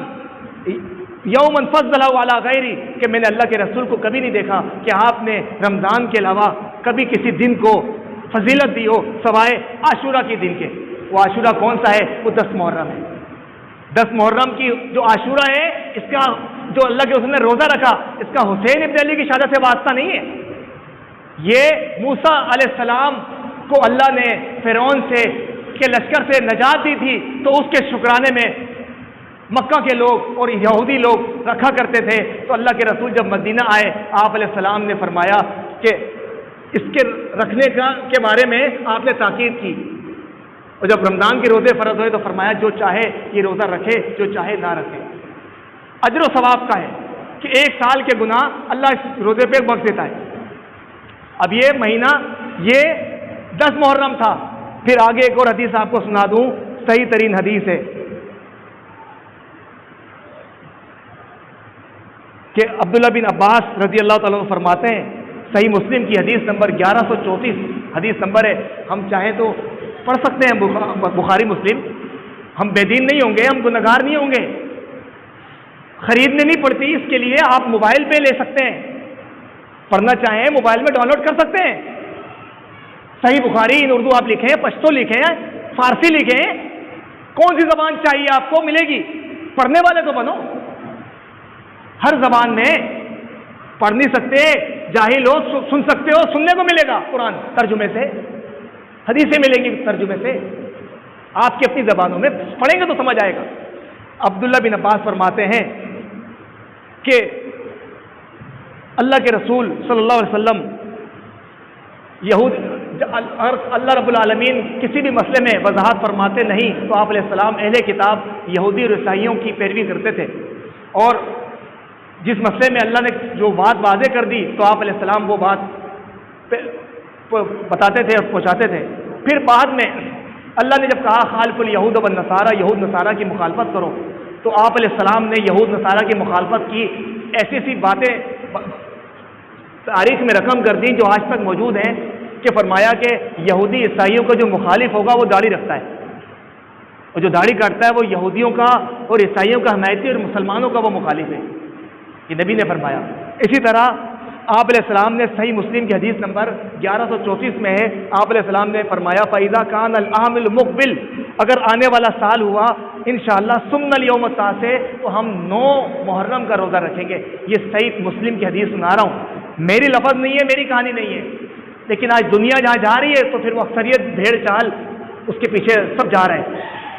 یومن فضلہ علی غیری، کہ میں نے اللہ کے رسول کو کبھی نہیں دیکھا کہ آپ نے رمضان کے علاوہ کبھی کسی دن کو فضیلت دی ہو سوائے عاشورہ کے دن کے۔ وہ عاشورہ کون سا ہے؟ وہ 10 محرم ہے۔ 10 محرم کی جو عاشورہ ہے، اس کا جو اللہ کے رسول نے روزہ رکھا، اس کا حسین ابن علی کی شہادت سے واسطہ نہیں ہے۔ یہ موسیٰ علیہ السلام کو اللہ نے فرعون سے کے لشکر سے نجات دی تھی، تو اس کے شکرانے میں مکہ کے لوگ اور یہودی لوگ رکھا کرتے تھے۔ تو اللہ کے رسول جب مدینہ آئے، آپ علیہ السلام نے فرمایا کہ اس کے رکھنے کے بارے میں آپ نے تاکید کی، اور جب رمضان کے روزے فرض ہوئے تو فرمایا جو چاہے یہ روزہ رکھے، جو چاہے نہ رکھے۔ اجر و ثواب کا ہے کہ 1 سال کے گناہ اللہ اس روزے پہ بخش دیتا ہے۔ اب یہ مہینہ یہ 10 محرم تھا، پھر آگے ایک اور حدیث آپ کو سنا دوں، صحیح ترین حدیث ہے کہ عبداللہ بن عباس رضی اللہ تعالیٰ عنہ فرماتے ہیں، صحیح مسلم کی حدیث نمبر 1134 حدیث نمبر ہے، ہم چاہیں تو پڑھ سکتے ہیں بخاری مسلم، ہم بے دین نہیں ہوں گے، ہم گنہگار نہیں ہوں گے، خریدنے نہیں پڑتی، اس کے لیے آپ موبائل پہ لے سکتے ہیں، پڑھنا چاہیں موبائل میں ڈاؤن لوڈ کر سکتے ہیں۔ صحیح بخاری ان اردو آپ لکھیں، پشتو لکھیں، فارسی لکھیں، کون سی زبان چاہیے آپ کو ملے گی، پڑھنے والے تو بنو۔ ہر زبان میں پڑھ نہیں سکتے، جاہل ہو سن سکتے ہو، سننے کو ملے گا قرآن ترجمے سے، حدیثیں ملیں گی ترجمے سے، آپ کی اپنی زبانوں میں پڑھیں گے تو سمجھ آئے گا۔ عبداللہ بن عباس فرماتے ہیں کہ اللہ کے رسول صلی اللہ علیہ وسلم اللہ رب العالمین کسی بھی مسئلے میں وضاحت فرماتے نہیں تو آپ علیہ السلام اہل کتاب یہودی اور عیسائیوں کی پیروی کرتے تھے، اور جس مسئلے میں اللہ نے جو بات واضح کر دی تو آپ علیہ السلام وہ بات بتاتے تھے اور پہنچاتے تھے۔ پھر بعد میں اللہ نے جب کہا خالف الیہود والنصارى، یہود نصارہ کی مخالفت کرو، تو آپ علیہ السلام نے یہود نصارہ کی مخالفت کی، ایسی ایسی باتیں تاریخ میں رقم کر دی جو آج تک موجود ہیں، کہ فرمایا کہ یہودی عیسائیوں کا جو مخالف ہوگا وہ داڑھی رکھتا ہے، اور جو داڑھی کاٹتا ہے وہ یہودیوں کا اور عیسائیوں کا حمایتی اور مسلمانوں کا وہ مخالف ہے، یہ نبی نے فرمایا۔ اسی طرح آپ علیہ السلام نے صحیح مسلم کی حدیث نمبر 1134 میں ہے، آپ علیہ السلام نے فرمایا فَإِذَا كَانَ الْعَامُ الْمُقْبِلُ، اگر آنے والا سال ہوا انشاءاللہ سُمْنَ الْيَوْمَ التَّاسِعَ، تو ہم 9 محرم کا روزہ رکھیں گے۔ یہ صحیح مسلم کی حدیث سنا رہا ہوں، میری لفظ نہیں ہے، میری کہانی نہیں ہے، لیکن آج دنیا جہاں جا رہی ہے تو پھر وہ اکثریت بھیڑ چال اس کے پیچھے سب جا رہے ہیں،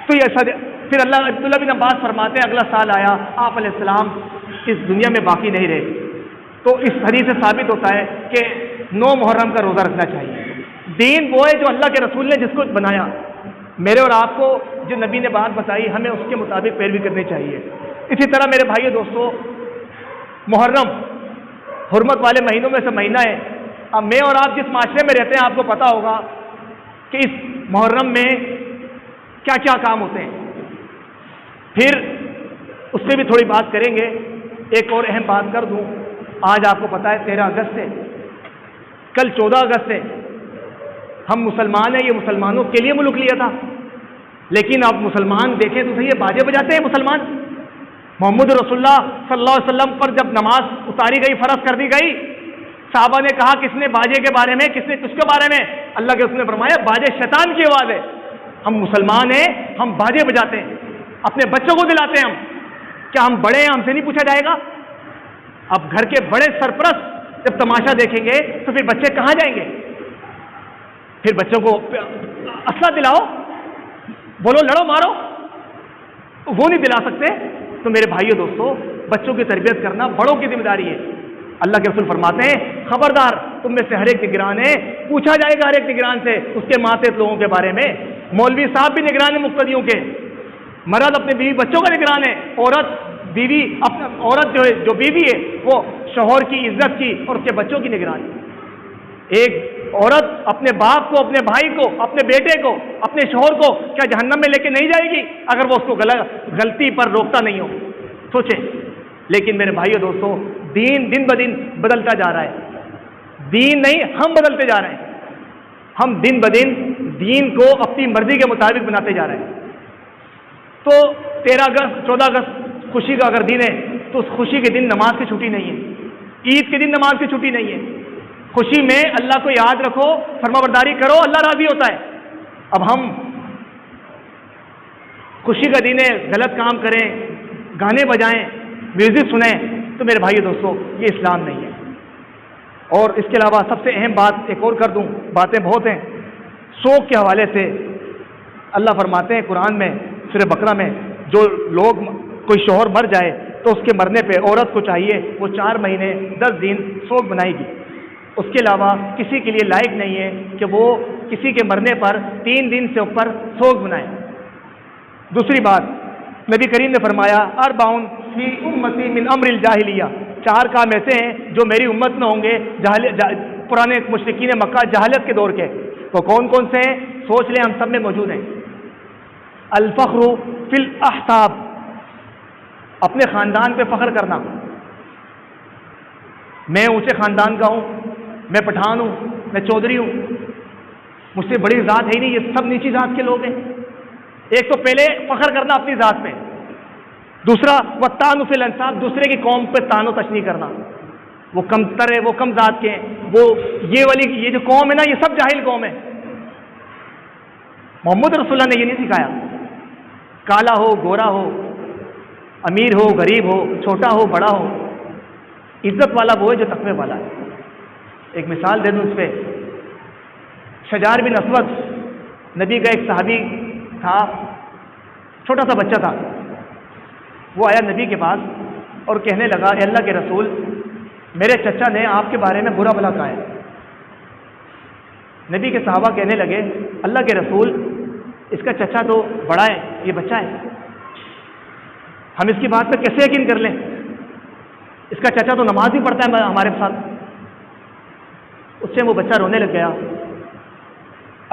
تو یہ ایسا پھر عبداللہ بن عباس فرماتے ہیں اگلا سال آیا، آپ علیہ السلام اس دنیا میں باقی نہیں رہے، تو اس حدیث سے ثابت ہوتا ہے کہ 9 محرم کا روزہ رکھنا چاہیے۔ دین وہ ہے جو اللہ کے رسول نے جس کو بنایا، میرے اور آپ کو جو نبی نے بات بتائی ہمیں اس کے مطابق پیروی کرنی چاہیے۔ اسی طرح میرے بھائیو دوستو، محرم حرمت والے مہینوں میں سے مہینہ ہے۔ اب میں اور آپ جس معاشرے میں رہتے ہیں آپ کو پتا ہوگا کہ اس محرم میں کیا کیا کام ہوتے ہیں، پھر اس سے بھی تھوڑی بات کریں گے۔ ایک اور اہم بات کر دوں، آج آپ کو پتا ہے 13 اگست ہے، کل 14 اگست ہے، ہم مسلمان ہیں، یہ مسلمانوں کے لیے ملک لیا تھا، لیکن اب مسلمان دیکھیں تو صحیح باجے بجاتے ہیں مسلمان۔ محمد رسول اللہ صلی اللہ علیہ وسلم پر جب نماز اتاری گئی، فرض کر دی گئی، صحابہ نے کہا کس نے باجے کے بارے میں، کس نے کس کے بارے میں؟ اللہ کے رسول نے فرمایا باجے شیطان کی آواز ہے۔ ہم مسلمان ہیں، ہم باجے بجاتے ہیں، اپنے بچوں کو دلاتے ہیں۔ ہم کیا ہم بڑے ہیں، ہم سے نہیں پوچھا جائے گا؟ اب گھر کے بڑے سرپرست جب تماشا دیکھیں گے تو پھر بچے کہاں جائیں گے؟ پھر بچوں کو اسلحہ دلاؤ، بولو لڑو مارو، وہ نہیں دلا سکتے۔ تو میرے بھائیو دوستو، بچوں کی تربیت کرنا بڑوں کی ذمہ داری ہے۔ اللہ کے رسول فرماتے ہیں خبردار تم میں سے ہر ایک نگران ہے، پوچھا جائے گا ہر ایک نگران سے اس کے ماتحت لوگوں کے بارے میں۔ مولوی صاحب بھی نگران ہیں مقتدیوں کے، مرد اپنے بیوی بچوں کا نگران ہے، عورت جو بیوی ہے وہ شوہر کی عزت کی اور اس کے بچوں کی نگران ہے۔ ایک عورت اپنے باپ کو، اپنے بھائی کو، اپنے بیٹے کو، اپنے شوہر کو کیا جہنم میں لے کے نہیں جائے گی اگر وہ اس کو غلطی پر روکتا نہیں ہو؟ سوچیں۔ لیکن میرے بھائیو دوستو، دن بدن بدلتا جا رہا ہے، دین نہیں ہم بدلتے جا رہے ہیں، ہم دن بدن دین کو اپنی مرضی کے مطابق بناتے جا رہے ہیں۔ تو 13 اگست 14 اگست خوشی کا اگر دن ہے تو اس خوشی کے دن نماز کی چھٹی نہیں ہے، عید کے دن نماز کی چھٹی نہیں ہے. خوشی میں اللہ کو یاد رکھو، فرما برداری کرو، اللہ راضی ہوتا ہے. اب ہم خوشی کا دن ہے، غلط کام کریں، گانے بجائیں، میوزک سنیں، تو میرے بھائی دوستو یہ اسلام نہیں ہے. اور اس کے علاوہ سب سے اہم بات ایک اور کر دوں، باتیں بہت ہیں. شوق کے حوالے سے اللہ فرماتے ہیں قرآن میں سورہ بقرہ میں، جو لوگ کوئی شوہر مر جائے تو اس کے مرنے پہ عورت کو چاہیے وہ 4 مہینے 10 دن شوق منائے گی. اس کے علاوہ کسی کے لیے لائق نہیں ہے کہ وہ کسی کے مرنے پر 3 دن سے اوپر شوق منائے. دوسری بات، نبی کریم نے فرمایا اربعون فی امتی من امر الجاہلیہ، 4 کام ایسے ہیں جو میری امت میں ہوں گے پرانے مشرکین مکہ جہالت کے دور کے. وہ کون کون سے ہیں؟ سوچ لیں، ہم سب میں موجود ہیں. الفخر فی الاحساب، اپنے خاندان پہ فخر کرنا. میں اونچے خاندان کا ہوں، میں پٹھان ہوں، میں چودھری ہوں، مجھ سے بڑی ذات ہے ہی نہیں، یہ سب نیچی ذات کے لوگ ہیں. ایک تو پہلے فخر کرنا اپنی ذات پہ. دوسرا والطعن فی الانساب، دوسرے کی قوم پہ طعن و تشنیع کرنا، وہ کم تر ہے، وہ کم ذات کے ہیں، وہ یہ جو قوم ہے نا، یہ سب جاہل قوم ہے. محمد رسول اللہ نے یہ نہیں سکھایا. کالا ہو گورا ہو، امیر ہو غریب ہو، چھوٹا ہو بڑا ہو، عزت والا وہ ہے جو تقوی والا ہے. ایک مثال دے دوں اس پہ، شجار بن اسود نبی کا ایک صحابی تھا، چھوٹا سا بچہ تھا. وہ آیا نبی کے پاس اور کہنے لگا اے اللہ کے رسول، میرے چچا نے آپ کے بارے میں برا بھلا کہا ہے. نبی کے صحابہ کہنے لگے اللہ کے رسول، اس کا چچا تو بڑا ہے، یہ بچہ ہے، ہم اس کی بات پہ کیسے یقین کر لیں؟ اس کا چچا تو نماز بھی پڑھتا ہے ہمارے ساتھ. اس سے وہ بچہ رونے لگ گیا.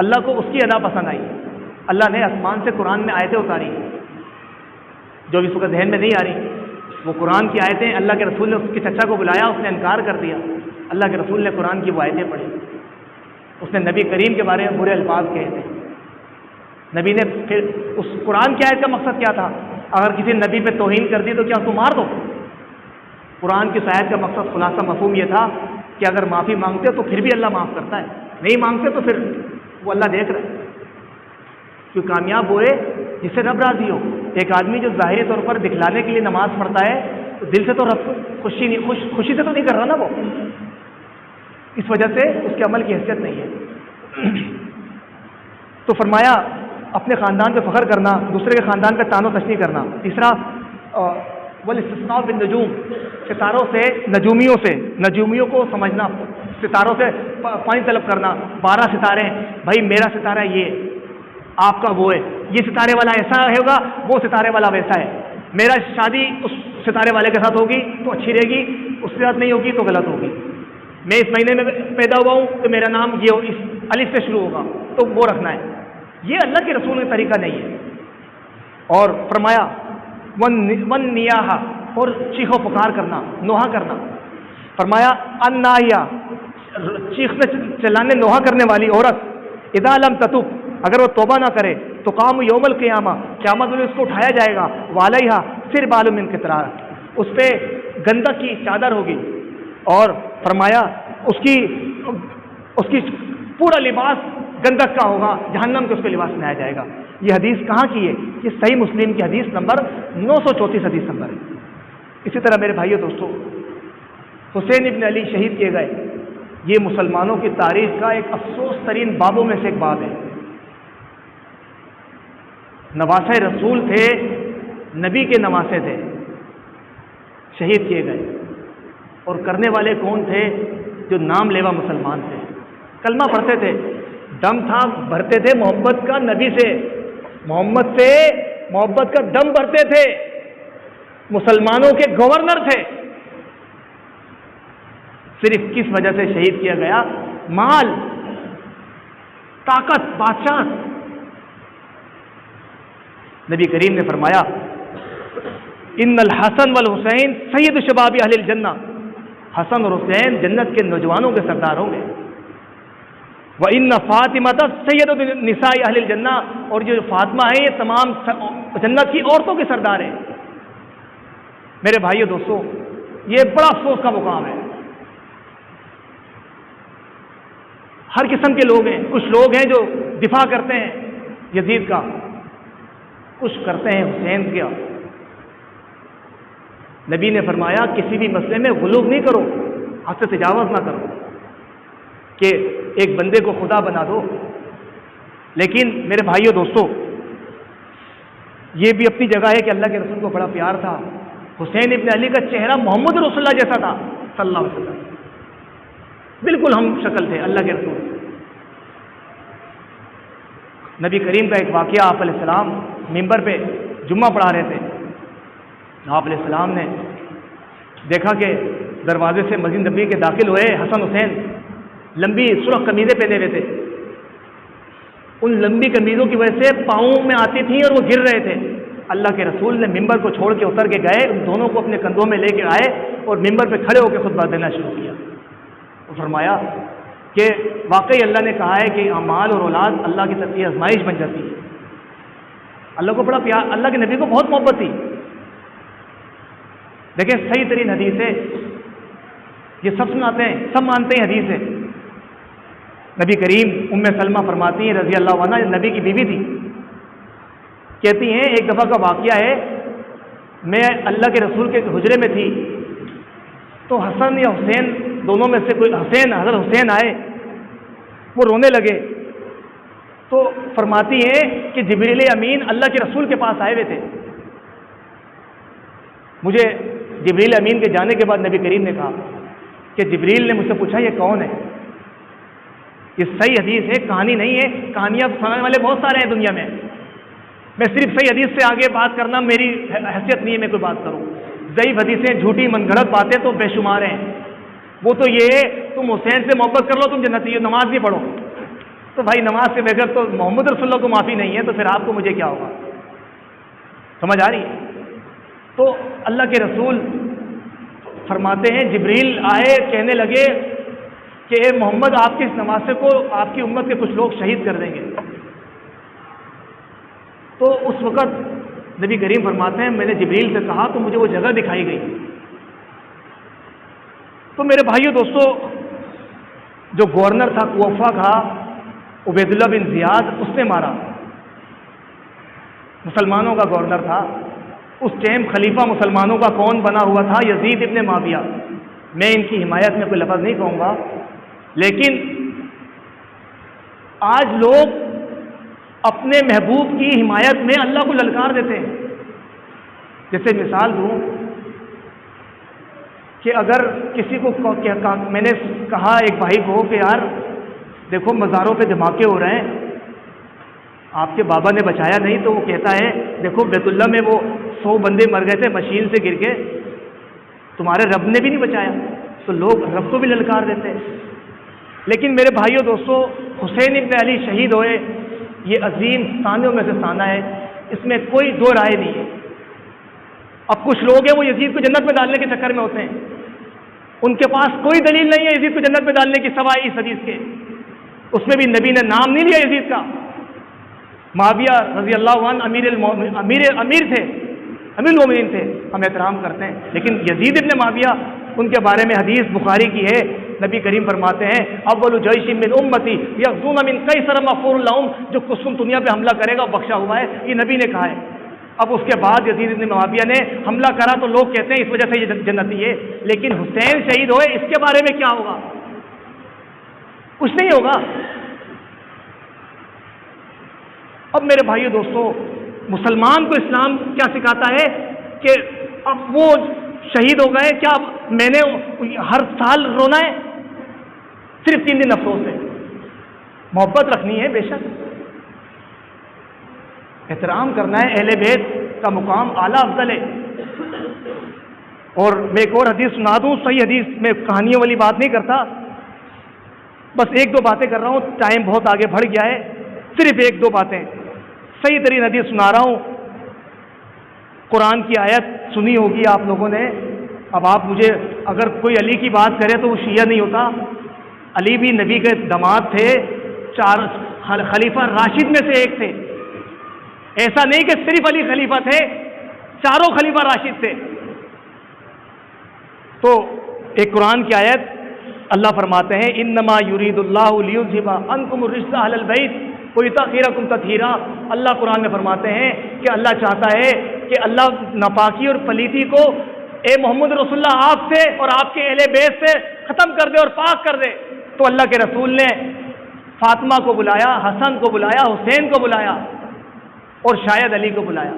اللہ کو اس کی ادا پسند آئی. اللہ نے آسمان سے قرآن میں آیتیں اتاری جو اس وقت ذہن میں نہیں آ رہی. وہ قرآن کی آیتیں، اللہ کے رسول نے اس کے چچا کو بلایا، اس نے انکار کر دیا. اللہ کے رسول نے قرآن کی وہ آیتیں پڑھی. اس نے نبی کریم کے بارے میں برے الفاظ کہے تھے. نبی نے پھر اس قرآن کی آیت کا مقصد کیا تھا؟ اگر کسی نبی پہ توہین کر دی تو کیا اس کو مار دو؟ قرآن کی آیت کا مقصد خلاصہ مفہوم یہ تھا کہ اگر معافی مانگتے تو پھر بھی اللہ معاف کرتا ہے، نہیں مانگتے تو پھر وہ اللہ دیکھ رہا ہے. کیوں کامیاب ہوئے جس سے رب راضی ہو. ایک آدمی جو ظاہری طور پر دکھلانے کے لیے نماز پڑھتا ہے تو دل سے تو رب خوشی سے تو نہیں کر رہا نا وہ، اس وجہ سے اس کے عمل کی حیثیت نہیں ہے. تو فرمایا اپنے خاندان پہ فخر کرنا، دوسرے کے خاندان پہ طعن و تشنیع کرنا. تیسرا والاستثناء بالنجوم، ستاروں سے، نجومیوں کو سمجھنا، ستاروں سے پانی طلب کرنا. 12 ستارے ہیں بھائی، میرا ستارہ یہ، آپ کا وہ ہے، یہ ستارے والا ایسا ہوگا، وہ ستارے والا ویسا ہے. میرا شادی اس ستارے والے کے ساتھ ہوگی تو اچھی رہے گی، اس کے ساتھ نہیں ہوگی تو غلط ہوگی. میں اس مہینے میں پیدا ہوا ہوں تو میرا نام یہ اس الف سے شروع ہوگا تو وہ رکھنا ہے. یہ اللہ کے رسول کا طریقہ نہیں ہے. اور فرمایا ون نیاحا، اور چیخو پکار کرنا، نوحہ کرنا. فرمایا ان ناہیا، چیخنے چلانے نوحہ کرنے والی عورت، اذا لم تتوب، اگر وہ توبہ نہ کرے تو قام یوم القیامہ، قیامت میں اس کو اٹھایا جائے گا. والیہا پھر بال من قطران، اس پہ گندک کی چادر ہوگی. اور فرمایا اس کی پورا لباس گندک کا ہوگا، جہنم کے اس پہ لباس بنایا جائے گا. یہ حدیث کہاں کی ہے؟ یہ صحیح مسلم کی حدیث نمبر 934 حدیث نمبر ہے. اسی طرح میرے بھائیو دوستو، حسین ابن علی شہید کیے گئے، یہ مسلمانوں کی تاریخ کا ایک افسوس ترین بابوں میں سے ایک باب ہے. نواسہ رسول تھے، نبی کے نواسے تھے، شہید کیے گئے. اور کرنے والے کون تھے؟ جو نام لیوا مسلمان تھے، کلمہ پڑھتے تھے، دم تھا بھرتے تھے محبت کا، نبی سے محمد سے محبت کا دم بھرتے تھے، مسلمانوں کے گورنر تھے. صرف کس وجہ سے شہید کیا گیا؟ مال، طاقت، بادشاہ. نبی کریم نے فرمایا ان الحسن والحسین سید شباب اہل الجنہ، حسن اور حسین جنت کے نوجوانوں کے سردار ہوں گے. وَإِنَّ فاطمۃ سیدۃ نساء اہل الجنہ، اور جو فاطمہ ہے یہ تمام جنت کی عورتوں کے سردار ہیں. میرے بھائیو دوستو، یہ بڑا افسوس کا مقام ہے. ہر قسم کے لوگ ہیں. کچھ لوگ ہیں جو دفاع کرتے ہیں یزید کا، کچھ کرتے ہیں حسین کا. نبی نے فرمایا کسی بھی مسئلے میں غلو نہیں کرو، حد سے تجاوز نہ کرو کہ ایک بندے کو خدا بنا دو. لیکن میرے بھائیو دوستو، یہ بھی اپنی جگہ ہے کہ اللہ کے رسول کو بڑا پیار تھا. حسین ابن علی کا چہرہ محمد رسول اللہ جیسا تھا صلی اللہ علیہ وسلم، بالکل ہم شکل تھے اللہ کے رسول. نبی کریم کا ایک واقعہ، آپ علیہ السلام ممبر پہ جمعہ پڑھا رہے تھے. آپ علیہ السلام نے دیکھا کہ دروازے سے مسجد نبی کے داخل ہوئے حسن حسین لمبی سرخ قمیضیں پہنے ہوئے تھے. ان لمبی قمیضوں کی وجہ سے پاؤں میں آتی تھیں اور وہ گر رہے تھے. اللہ کے رسول نے ممبر کو چھوڑ کے اتر کے گئے، ان دونوں کو اپنے کندھوں میں لے کے آئے اور ممبر پہ کھڑے ہو کے خطبہ دینا شروع کیا. اور فرمایا کہ واقعی اللہ نے کہا ہے کہ اعمال اور اولاد اللہ کی طرف آزمائش بن جاتی ہے. اللہ کو بڑا پیار، اللہ کے نبی کو بہت محبت تھی. دیکھیں صحیح ترین حدیث ہے، یہ سب سناتے ہیں، سب مانتے ہیں حدیث ہے. نبی کریم ام سلمہ فرماتی ہیں رضی اللہ عنہ، نبی کی بیوی تھی، کہتی ہیں ایک دفعہ کا واقعہ ہے، میں اللہ کے رسول کے حجرے میں تھی تو حسن یا حسین دونوں میں سے کوئی حضرت حسین آئے، وہ رونے لگے. تو فرماتی ہیں کہ جبریل امین اللہ کے رسول کے پاس آئے ہوئے تھے. مجھے جبریل امین کے جانے کے بعد نبی کریم نے کہا کہ جبریل نے مجھ سے پوچھا یہ کون ہے. یہ صحیح حدیث ہے، کہانی نہیں ہے. کہانیاں سنانے والے بہت سارے ہیں دنیا میں. میں صرف صحیح حدیث سے آگے بات کرنا میری حیثیت نہیں ہے میں کوئی بات کروں. ضعیف حدیثیں، جھوٹی من گھڑت باتیں تو بے شمار ہیں. وہ تو یہ ہے تم حسین سے محبت کر لو تم جنتی ہو، نماز بھی پڑھو. تو بھائی نماز کے بغیر تو محمد رسول اللہ کو معافی نہیں ہے، تو پھر آپ کو مجھے کیا ہوگا؟ سمجھ آ رہی ہے؟ تو اللہ کے رسول فرماتے ہیں جبریل آئے، کہنے لگے کہ اے محمد آپ کی اس نماز کو آپ کی امت کے کچھ لوگ شہید کر دیں گے. تو اس وقت نبی کریم فرماتے ہیں میں نے جبریل سے کہا تو مجھے وہ جگہ دکھائی گئی. تو میرے بھائیو دوستو، جو گورنر تھا کوفہ کا عبید اللہ بن زیاد، اس نے مارا. مسلمانوں کا گورنر تھا اس ٹائم. خلیفہ مسلمانوں کا کون بنا ہوا تھا؟ یزید ابن معاویہ. میں ان کی حمایت میں کوئی لفظ نہیں کہوں گا، لیکن آج لوگ اپنے محبوب کی حمایت میں اللہ کو للکار دیتے ہیں. جیسے مثال دوں کہ اگر کسی کو میں نے کہا ایک بھائی کو کہ یار دیکھو مزاروں پہ دھماکے ہو رہے ہیں، آپ کے بابا نے بچایا نہیں، تو وہ کہتا ہے دیکھو بیت اللہ میں وہ 100 بندے مر گئے تھے مشین سے گر کے، تمہارے رب نے بھی نہیں بچایا. تو لوگ رب کو بھی للکار دیتے ہیں. لیکن میرے بھائیوں دوستو، حسین ابن علی شہید ہوئے، یہ عظیم ثانیوں میں سے ثانیہ ہے، اس میں کوئی دو رائے نہیں ہے. اب کچھ لوگ ہیں وہ یزید کو جنت میں ڈالنے کے چکر میں ہوتے ہیں، ان کے پاس کوئی دلیل نہیں ہے یزید کو جنت میں ڈالنے کی سوائے اس حدیث کے. اس میں بھی نبی نے نام نہیں لیا یزید کا. معاویہ رضی اللہ عنہ امیر تھے، امیر المومنین تھے، ہم احترام کرتے ہیں. لیکن یزید ابن معاویہ، ان کے بارے میں حدیث بخاری کی ہے، نبی کریم فرماتے ہیں اول جیش من امتی یغزون من قیصر مغفور لهم، جو قسم دنیا پہ حملہ کرے گا بخشا ہوا ہے، یہ نبی نے کہا ہے. اب اس کے بعد یزید ابن معاویہ نے حملہ کرا تو لوگ کہتے ہیں اس وجہ سے یہ جنتی ہے. لیکن حسین شہید ہوئے، اس کے بارے میں کیا ہوگا؟ کچھ نہیں ہوگا. اب میرے بھائیو دوستو، مسلمان کو اسلام کیا سکھاتا ہے کہ اب وہ شہید ہو گئے، کیا میں نے ہر سال رونا ہے؟ صرف 3 دن افسوس ہے. محبت رکھنی ہے، بے شک احترام کرنا ہے. اہل بیت کا مقام اعلیٰ افضل ہے. اور میں ایک اور حدیث سنا دوں، صحیح حدیث، میں کہانیوں والی بات نہیں کرتا، بس 1-2 باتیں کر رہا ہوں، ٹائم بہت آگے بڑھ گیا ہے. صرف 1-2 باتیں، صحیح ترین حدیث سنا رہا ہوں. قرآن کی آیت سنی ہوگی آپ لوگوں نے. اب آپ مجھے اگر کوئی علی کی بات کرے تو وہ شیعہ نہیں ہوتا. علی بھی نبی کے داماد تھے، 4 خلیفہ راشد میں سے ایک تھے. ایسا نہیں کہ صرف علی خلیفہ تھے، 4 خلیفہ راشد تھے. تو ایک قرآن کی آیت اللہ فرماتے ہیں انما یرید اللہ لیذھب عنکم الرجس اہل البیت ویطہرکم تطہیرا. اللہ قرآن میں فرماتے ہیں کہ اللہ چاہتا ہے کہ اللہ ناپاکی اور پلیتی کو اے محمد رسول اللہ آپ سے اور آپ کے اہل بیت سے ختم کر دے اور پاک کر دے. تو اللہ کے رسول نے فاطمہ کو بلایا، حسن کو بلایا، حسین کو بلایا اور شاید علی کو بلایا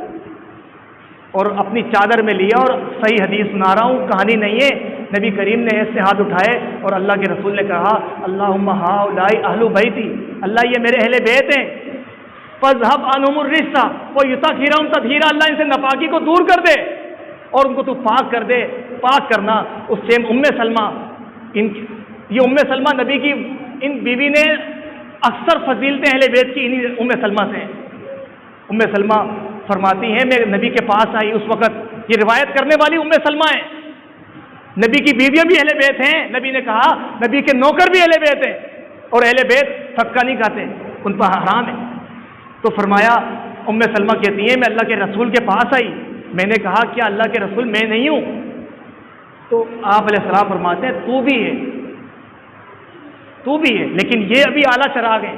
اور اپنی چادر میں لیا. اور صحیح حدیث سنا رہا ہوں، کہانی نہیں ہے. نبی کریم نے ایسے ہاتھ اٹھائے اور اللہ کے رسول نے کہا اللہم ہؤلاء اہل بیتی، اللہ یہ میرے اہل بیت ہیں، فاذھب عنہم الرجس ویطہرہم تطہیرا، اللہ ان سے ناپاکی کو دور کر دے اور ان کو تو پاک کر دے. پاک کرنا اس سے ام سلمہ، یہ ام سلمہ نبی کی ان بیوی نے اکثر فضیلتیں اہل بیت کی انہی ام سلمہ سے ہیں. ام سلمہ فرماتی ہیں میں نبی کے پاس آئی اس وقت، یہ روایت کرنے والی ام سلمہ ہیں، نبی کی بیویاں بھی اہل بیت ہیں. نبی نے کہا نبی کے نوکر بھی اہل بیت ہیں اور اہل بیت صدقہ نہیں کھاتے، ان پر حرام ہے. تو فرمایا ام سلمہ کہتی ہیں میں اللہ کے رسول کے پاس آئی، میں نے کہا کیا اللہ کے رسول میں نہیں ہوں؟ تو آپ علیہ السلام فرماتے ہیں تو بھی ہے، تو بھی ہے، لیکن یہ ابھی اعلیٰ چراغ ہے.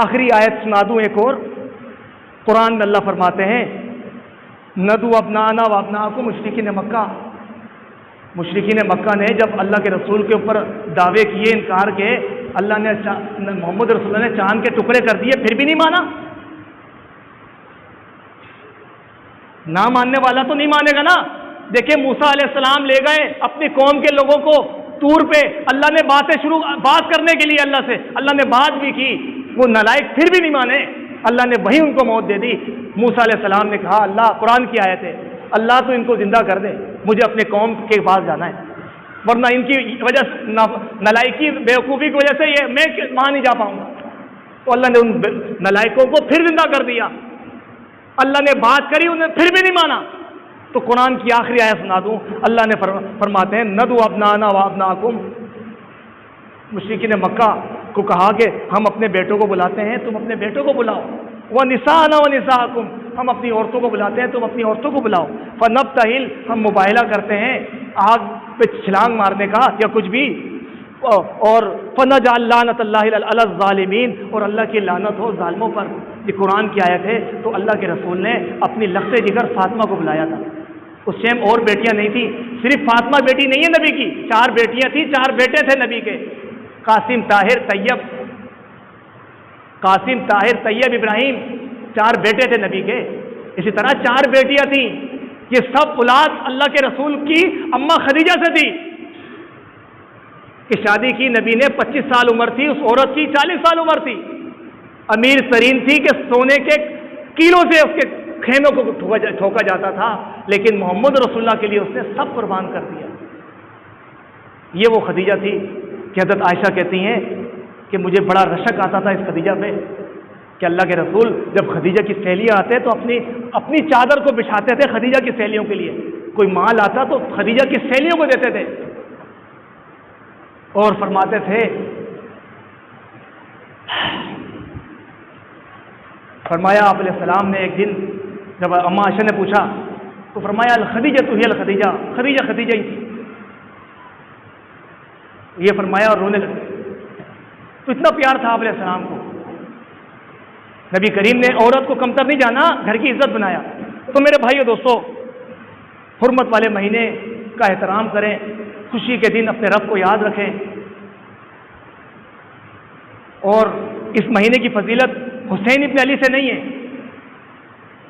آخری آیت سنا دوں ایک اور. قرآن میں اللہ فرماتے ہیں ندعو ابناءنا وابناءکم. مشرکین مکہ نے جب اللہ کے رسول کے اوپر دعوے کیے، انکار کے، اللہ نے محمد رسول اللہ نے چاند کے ٹکڑے کر دیے، پھر بھی نہیں مانا. نہ ماننے والا تو نہیں مانے گا نا. دیکھیں موسیٰ علیہ السلام لے گئے اپنی قوم کے لوگوں کو طور پہ، اللہ نے بات کرنے کے لیے اللہ سے، اللہ نے بات بھی کی، وہ نالائق پھر بھی نہیں مانے، اللہ نے وہیں ان کو موت دے دی. موسیٰ علیہ السلام نے کہا اللہ، قرآن کی آیت ہے، اللہ تو ان کو زندہ کر دے، مجھے اپنے قوم کے پاس جانا ہے، ورنہ ان کی وجہ سے نالائکی بیوقوفی کی وجہ سے یہ میں وہاں نہیں جا پاؤں گا. تو اللہ نے ان نالائکوں کو پھر زندہ کر دیا. اللہ نے بات کری، انہیں پھر بھی نہیں مانا. تو قرآن کی آخری آیت سنا دوں. اللہ نے فرماتے ہیں ندعو ابناءنا وابناءکم. مشرکین مکہ کو کہا کہ ہم اپنے بیٹوں کو بلاتے ہیں، تم اپنے بیٹوں کو بلاؤ. وَنِسَاءَنَا وَنِسَاءَکُمْ. ہم اپنی عورتوں کو بلاتے ہیں، تم اپنی عورتوں کو بلاؤ. فَنَبْتَهِلْ. ہم مباہلہ کرتے ہیں آگ پہ چھلانگ مارنے کا یا کچھ بھی. اور فَنَجْعَلْ لَعْنَتَ اللَّهِ عَلَى الظَّالِمِينَ. اور اللہ کی لعنت ہو ظالموں پر. یہ قرآن کی آیت ہے. تو اللہ کے رسول نے اپنی لخت جگر فاطمہ کو بلایا تھا. اس ٹائم اور بیٹیاں نہیں تھی. صرف فاطمہ بیٹی نہیں ہے نبی کی، 4 بیٹیاں تھیں، 4 بیٹے تھے نبی کے، قاسم، طاہر، طیب، ابراہیم. 4 بیٹے تھے نبی کے. اسی طرح 4 بیٹیاں تھیں. یہ سب اولاد اللہ کے رسول کی اماں خدیجہ سے تھی کہ شادی کی نبی نے. 25 سال عمر تھی اس عورت کی، 40 سال عمر تھی. امیر ترین تھی کہ سونے کے کیلوں سے اس کے کھینوں کو ٹھوکا جاتا تھا، لیکن محمد رسول اللہ کے لیے اس نے سب قربان کر دیا. یہ وہ خدیجہ تھی کہ حضرت عائشہ کہتی ہیں کہ مجھے بڑا رشک آتا تھا اس خدیجہ پہ کہ اللہ کے رسول جب خدیجہ کی سہیلیاں آتے تو اپنی چادر کو بچھاتے تھے خدیجہ کی سہیلیوں کے لیے. کوئی مال آتا تو خدیجہ کی سہیلیوں کو دیتے تھے اور فرماتے تھے، فرمایا آپ علیہ السلام نے ایک دن جب اما عائشہ نے پوچھا تو فرمایا الخدیجہ تو ہی الخدیجہ، خدیجہ خدیجہ ہی تھی. یہ فرمایا اور رونے لگے. تو اتنا پیار تھا آپ علیہ السلام کو. نبی کریم نے عورت کو کمتر نہیں جانا، گھر کی عزت بنایا. تو میرے بھائیو دوستو، حرمت والے مہینے کا احترام کریں، خوشی کے دن اپنے رب کو یاد رکھیں. اور اس مہینے کی فضیلت حسین ابن علی سے نہیں ہے،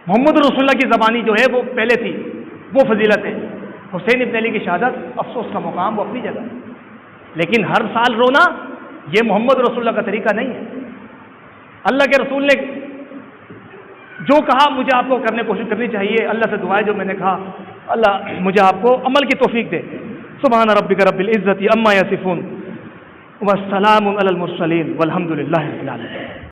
محمد رسول اللہ کی زبانی جو ہے وہ پہلے تھی، وہ فضیلت ہے. حسین ابن علی کی شہادت، افسوس کا مقام، وہ اپنی جگہ. لیکن ہر سال رونا یہ محمد رسول اللہ کا طریقہ نہیں ہے. اللہ کے رسول نے جو کہا مجھے آپ کو کرنے کی کوشش کرنی چاہیے. اللہ سے دعا ہے جو میں نے کہا اللہ مجھے آپ کو عمل کی توفیق دے. سبحان ربک رب العزت عما یصفون والسلام علی المرسلین والحمد للہ رب العالمین.